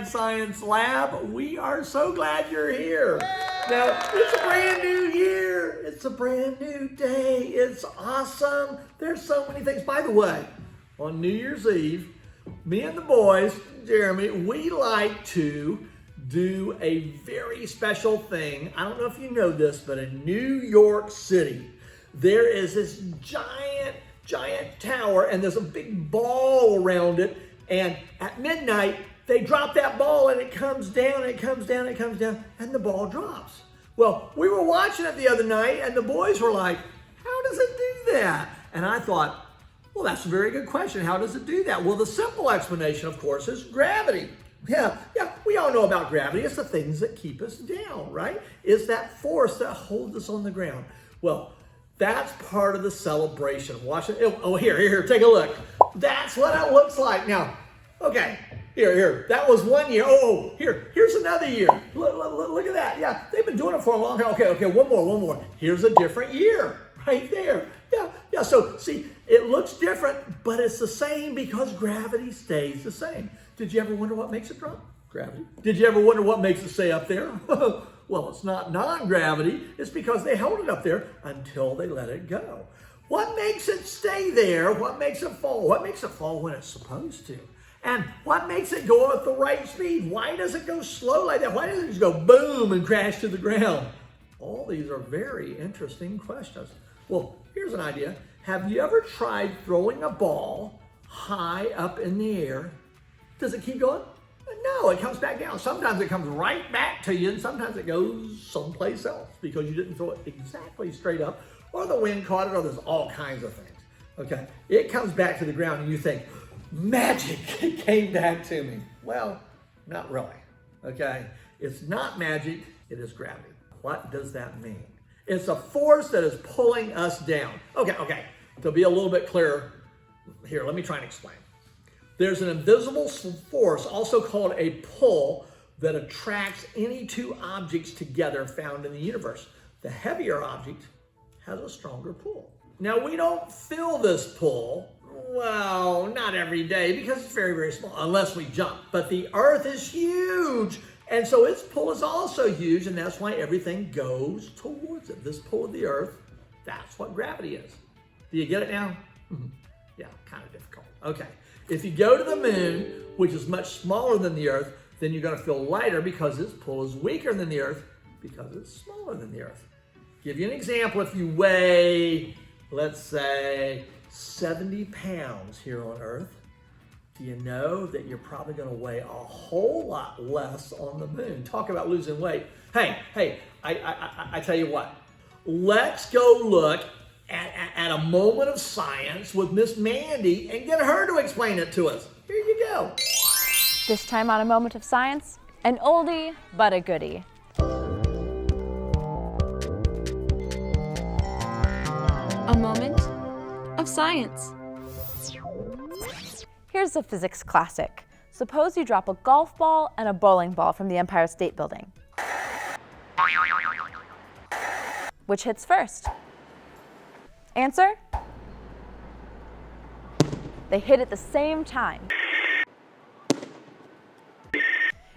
Science Lab. We are so glad you're here. Now, it's a brand new year. It's a brand new day. It's awesome. There's so many things. By the way, on New Year's Eve, me and the boys, Jeremy, we like to do a very special thing. I don't know if you know this, but in New York City, there is this giant tower, and there's a big ball around it. And at midnight, they drop that ball, and it comes down, it comes down, it comes down, and the ball drops. Well, we were watching it the other night, and the boys were like, how does it do that? And I thought, well, that's a very good question. How does it do that? Well, the simple explanation, of course, is gravity. Yeah, we all know about gravity. It's the things that keep us down, right? It's that force that holds us on the ground. Well, that's part of the celebration. Watch it. Oh, here, take a look. That's what it looks like. Now, okay, here. That was 1 year. Oh, here's another year. Look at that. Yeah, they've been doing it for a long time. Okay, one more. Here's a different year right there. Yeah. So, see, it looks different, but it's the same because gravity stays the same. Did you ever wonder what makes it drop? Gravity. Did you ever wonder what makes it stay up there? Well, it's not non-gravity. It's because they held it up there until they let it go. What makes it stay there? What makes it fall? What makes it fall when it's supposed to? And what makes it go at the right speed? Why does it go slow like that? Why doesn't it just go boom and crash to the ground? All these are very interesting questions. Well, here's an idea. Have you ever tried throwing a ball high up in the air? Does it keep going? No, it comes back down. Sometimes it comes right back to you, and sometimes it goes someplace else because you didn't throw it exactly straight up, or the wind caught it, or there's all kinds of things. Okay, it comes back to the ground, and you think, magic, it came back to me. Well, not really, okay? It's not magic, it is gravity. What does that mean? It's a force that is pulling us down. Okay, to be a little bit clearer, here, let me try and explain. There's an invisible force, also called a pull, that attracts any two objects together found in the universe. The heavier object has a stronger pull. Now, we don't feel this pull, well, not every day, because it's very, very small, unless we jump. But the Earth is huge, and so its pull is also huge, and that's why everything goes towards it. This pull of the Earth, that's what gravity is. Do you get it now? Yeah, kind of difficult. Okay. If you go to the moon, which is much smaller than the Earth, then you're going to feel lighter because its pull is weaker than the Earth because it's smaller than the Earth. Give you an example. If you weigh, let's say, 70 pounds here on Earth, do you know that you're probably going to weigh a whole lot less on the moon? Talk about losing weight. Hey, I tell you what. Let's go look at a moment of science with Miss Mandy and get her to explain it to us. Here you go. This time on A Moment of Science, an oldie but a goodie. A moment of science. Here's a physics classic. Suppose you drop a golf ball and a bowling ball from the Empire State Building. Which hits first? Answer? They hit at the same time.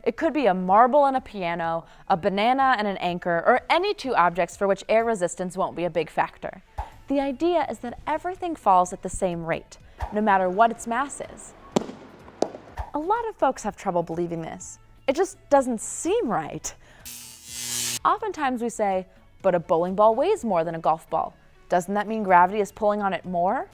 It could be a marble and a piano, a banana and an anchor, or any two objects for which air resistance won't be a big factor. The idea is that everything falls at the same rate, no matter what its mass is. A lot of folks have trouble believing this. It just doesn't seem right. Oftentimes we say, but a bowling ball weighs more than a golf ball. Doesn't that mean gravity is pulling on it more?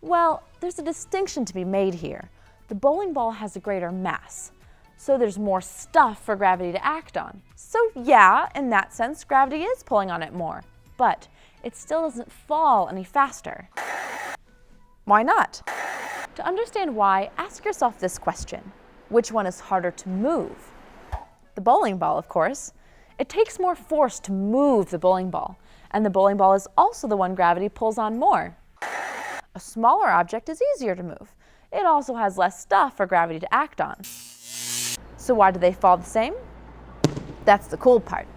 Well, there's a distinction to be made here. The bowling ball has a greater mass, so there's more stuff for gravity to act on. So yeah, in that sense, gravity is pulling on it more, but it still doesn't fall any faster. Why not? To understand why, ask yourself this question. Which one is harder to move? The bowling ball, of course. It takes more force to move the bowling ball, and the bowling ball is also the one gravity pulls on more. A smaller object is easier to move. It also has less stuff for gravity to act on. So why do they fall the same? That's the cool part.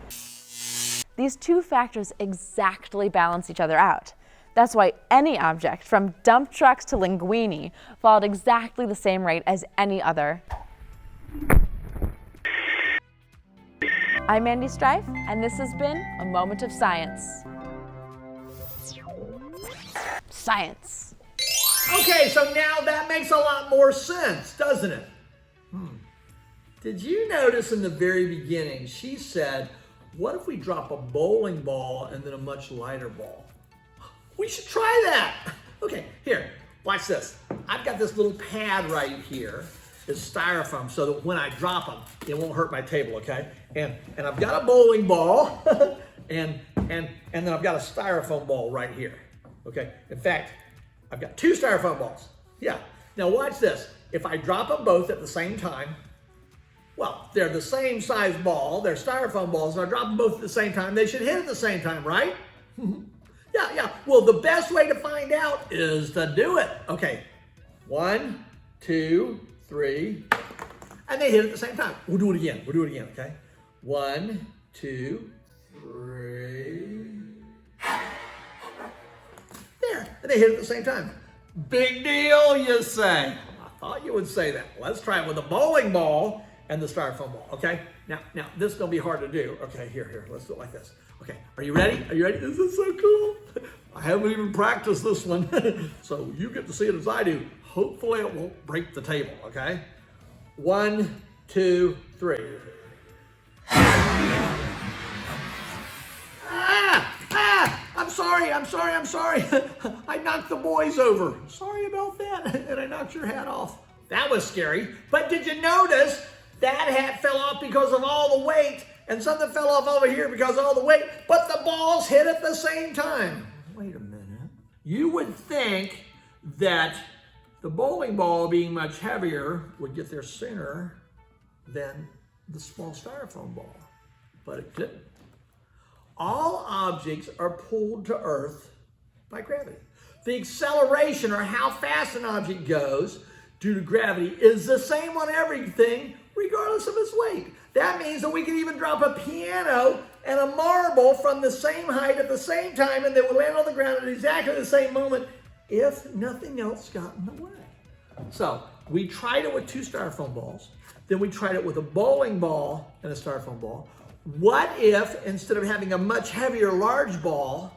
These two factors exactly balance each other out. That's why any object, from dump trucks to linguini, fall at exactly the same rate as any other. I'm Mandy Strife, and this has been A Moment of Science. Science. Okay, so now that makes a lot more sense, doesn't it? Did you notice in the very beginning, she said, what if we drop a bowling ball and then a much lighter ball? We should try that. Okay, here, watch this. I've got this little pad right here. It's styrofoam so that when I drop them, it won't hurt my table, okay? And I've got a bowling ball and then I've got a styrofoam ball right here, okay? In fact, I've got two styrofoam balls. Yeah, now watch this. If I drop them both at the same time, well, they're the same size ball, they're styrofoam balls, and I drop them both at the same time, they should hit at the same time, right? Yeah. Well, the best way to find out is to do it. Okay, 1, 2, 3, and they hit at the same time. We'll do it again, okay? 1, 2, 3. There, and they hit at the same time. Big deal, you say. I thought you would say that. Let's try it with a bowling ball and the styrofoam ball, okay? Now, this is gonna be hard to do. Okay, here, let's do it like this. Okay, are you ready? This is so cool. I haven't even practiced this one, so you get to see it as I do. Hopefully it won't break the table, okay? 1, 2, 3. I'm sorry. I knocked the boys over. Sorry about that, and I knocked your hat off. That was scary, but did you notice that hat fell off because of all the weight, and something fell off over here because of all the weight, but the balls hit at the same time? Wait a minute. You would think that the bowling ball being much heavier would get there sooner than the small styrofoam ball, but it didn't. All objects are pulled to Earth by gravity. The acceleration, or how fast an object goes due to gravity, is the same on everything regardless of its weight. That means that we can even drop a piano and a marble from the same height at the same time, and they will land on the ground at exactly the same moment if nothing else got in the way. So we tried it with two styrofoam balls. Then we tried it with a bowling ball and a styrofoam ball. What if, instead of having a much heavier large ball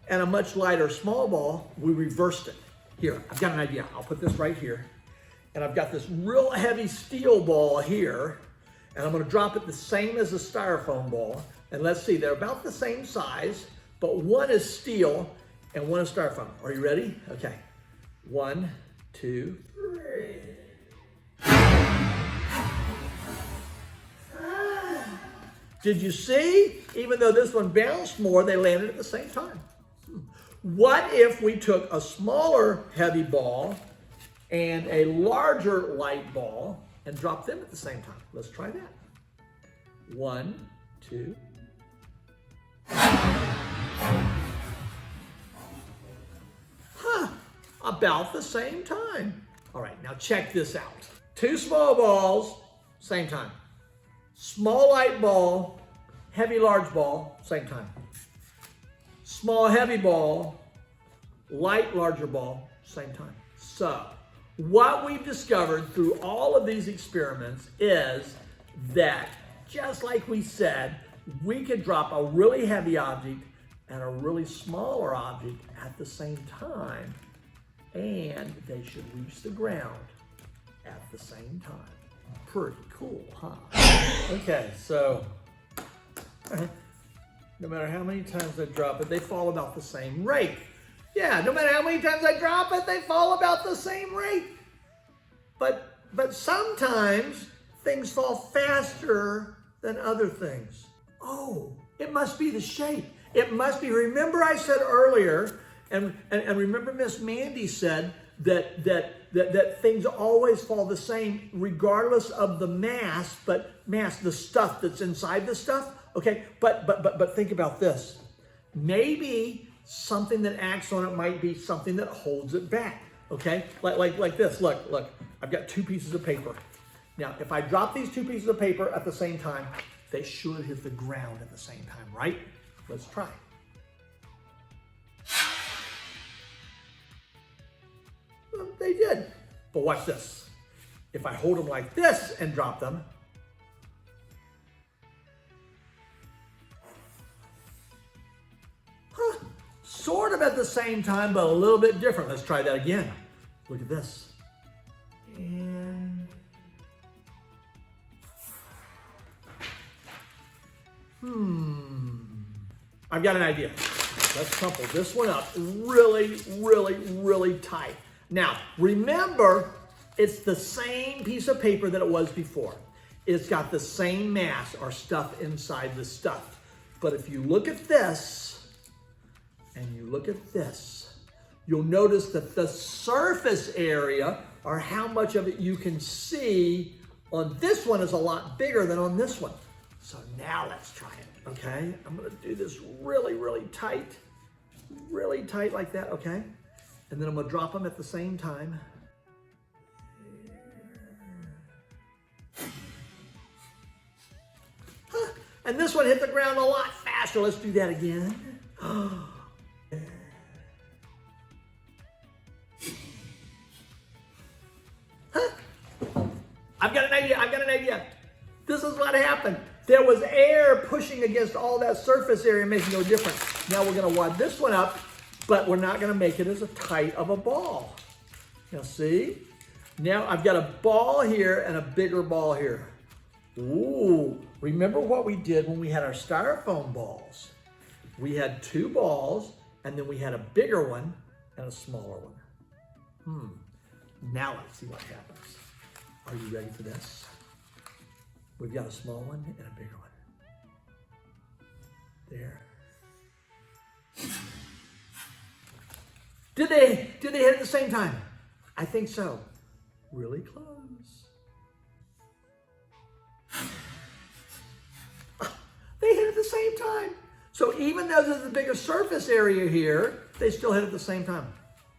and a much lighter small ball, we reversed it? Here, I've got an idea. I'll put this right here. And I've got this real heavy steel ball here, and I'm gonna drop it the same as the styrofoam ball. And let's see, they're about the same size, but one is steel and one is styrofoam. Are you ready? Okay. 1, 2, 3. Did you see? Even though this one bounced more, they landed at the same time. What if we took a smaller heavy ball and a larger light ball and dropped them at the same time? Let's try that. 1, 2. About the same time. All right, now check this out. Two small balls, same time. Small light ball, heavy large ball, same time. Small heavy ball, light larger ball, same time. So, what we've discovered through all of these experiments is that, just like we said, we could drop a really heavy object and a really smaller object at the same time, and they should reach the ground at the same time. Pretty cool, huh? Okay, so no matter how many times I drop it, they fall about the same rate. Yeah, no matter how many times I drop it, they fall about the same rate. But sometimes things fall faster than other things. Oh, it must be the shape. It must be, remember I said earlier, and remember Miss Mandy said that things always fall the same regardless of the mass, the stuff that's inside the stuff. Okay, but think about this. Maybe something that acts on it might be something that holds it back. Okay, like this. Look, I've got two pieces of paper. Now, if I drop these two pieces of paper at the same time, they should hit the ground at the same time, right? Let's try. Well, they did. But watch this. If I hold them like this and drop them, sort of at the same time, but a little bit different. Let's try that again. Look at this. And I've got an idea. Let's crumple this one up really, really, really tight. Now, remember, it's the same piece of paper that it was before. It's got the same mass or stuff inside the stuff. But if you look at this and you look at this, you'll notice that the surface area, or how much of it you can see on this one, is a lot bigger than on this one. So now let's try it, okay? I'm gonna do this really, really tight like that, okay? And then I'm gonna drop them at the same time. And this one hit the ground a lot faster. Let's do that again. I've got an idea. This is what happened. There was air pushing against all that surface area, making no difference. Now we're gonna wad this one up, but we're not gonna make it as tight of a ball. Now see? Now I've got a ball here and a bigger ball here. Ooh, remember what we did when we had our styrofoam balls? We had two balls, and then we had a bigger one and a smaller one. Now let's see what happens. Are you ready for this? We've got a small one and a bigger one. There. Did they hit at the same time? I think so. Really close. They hit at the same time. So even though there's a bigger surface area here, they still hit at the same time.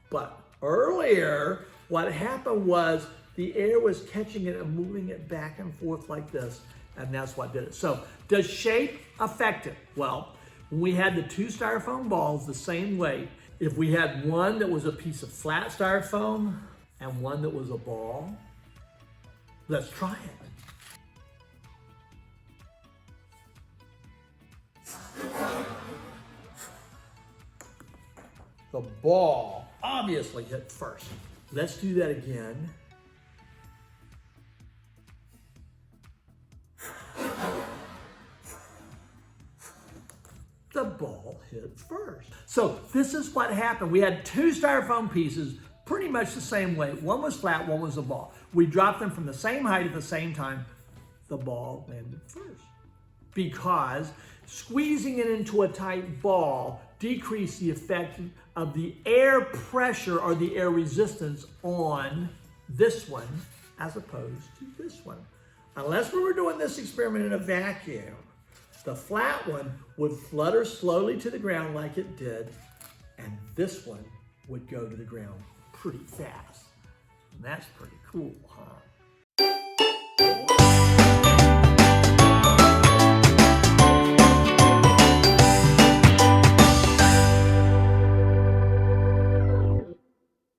But earlier, what happened was the air was catching it and moving it back and forth like this, and that's what did it. So does shape affect it? Well, when we had the two styrofoam balls the same weight, if we had one that was a piece of flat styrofoam and one that was a ball, let's try it. The ball obviously hit first. Let's do that again. The ball hit first. So this is what happened. We had two styrofoam pieces, pretty much the same weight. One was flat, one was a ball. We dropped them from the same height at the same time. The ball landed first. Because squeezing it into a tight ball decreased the effect of the air pressure or the air resistance on this one as opposed to this one. Unless we were doing this experiment in a vacuum, the flat one would flutter slowly to the ground like it did, and this one would go to the ground pretty fast. And that's pretty cool, huh?